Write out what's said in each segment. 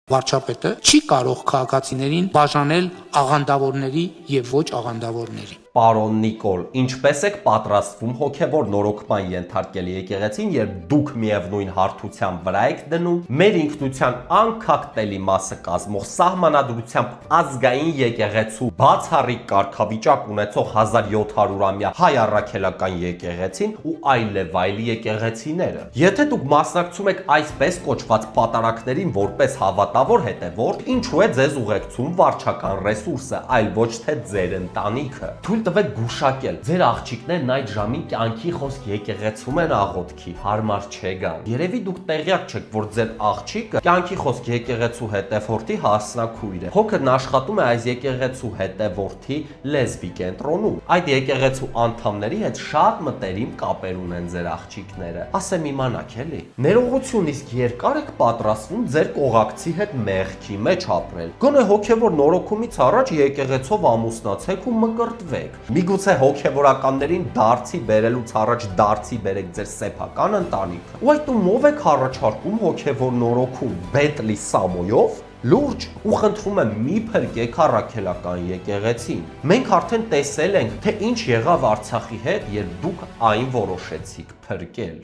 Վարչապետը չի կարող քաղաքացիներին բաժանել աղանդավորների եւ ոչ աղանդավորների։ Պարոն Նիկոլ, ինչպես եք պատրաստվում հոգևոր նորոգման ենթարկել եկեղեցին, երբ դուք միևնույն հարթության վրա եք դնում մեր ինքնության անկախտելի մասը կազմող սահմանադրությամբ ազգային եկեղեցու բացառիկ կարգավիճակ ունեցող 1700-ամյա հայ առաքելական եկեղեցին ու այլև եկեղեցիները։ Եթե դուք մասնակցում եք այսպես կոչված պատարակներին որպես հավատավոր հետևորդ, ինչու է ձեզ ուղեկցում վարչական ռեսուրսը, այլ ոչ թե ձեր ընտանիքը։ Թույլ տվեք գուշակել, ձեր աղջիկներն այդ ժամին կյանքի խոսք եկեղեցում են աղոթքի, հարմար չէ գան։ Երևի դուք տեղյակ չեք, որ ձեր աղջիկը կյանքի խոսք եկեղեցու հետևորդի հասնակույր է։ Փոքրն աշխատում է այս եկեղեցու հետևորդի լեզվի կենտրոնում։ Այդ եկեղեցու անդամների հետ շատ մտերիմ կապեր ունեն ձեր աղջիկները։ Ասեմ իմանաք էլի։ Ներողություն, իսկ երկար եք պատրաստվում ձեր կողակցի հետ մեղքի մեջ ապրել։ Գոնե հոգևոր նորոգումից առաջ եկեղեցով ամուսնացեք ու մկրտվեք։ Միգուցե հոգևորականներին դարձի բերելուց առաջ դարձի բերեք ձեր սեփական ընտանիքը։ Ու այդ ումով եք առաջարկում հոգևոր նորոգում Բենտլի Սամոյով։ Լուրջ ու խնդրում եմ մի փրկեք առաքելական եկեղեցին։ Մենք արդեն տեսել ենք, թե ինչ եղավ Արցախի հետ, երբ դուք այն որոշեցիք փրկել։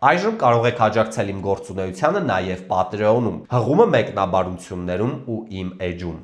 Այժմ կարող եք աջակցել իմ գործունեությանը նաև Patreon-ում։ Հղումը մեկնաբանություններում ու իմ էջում։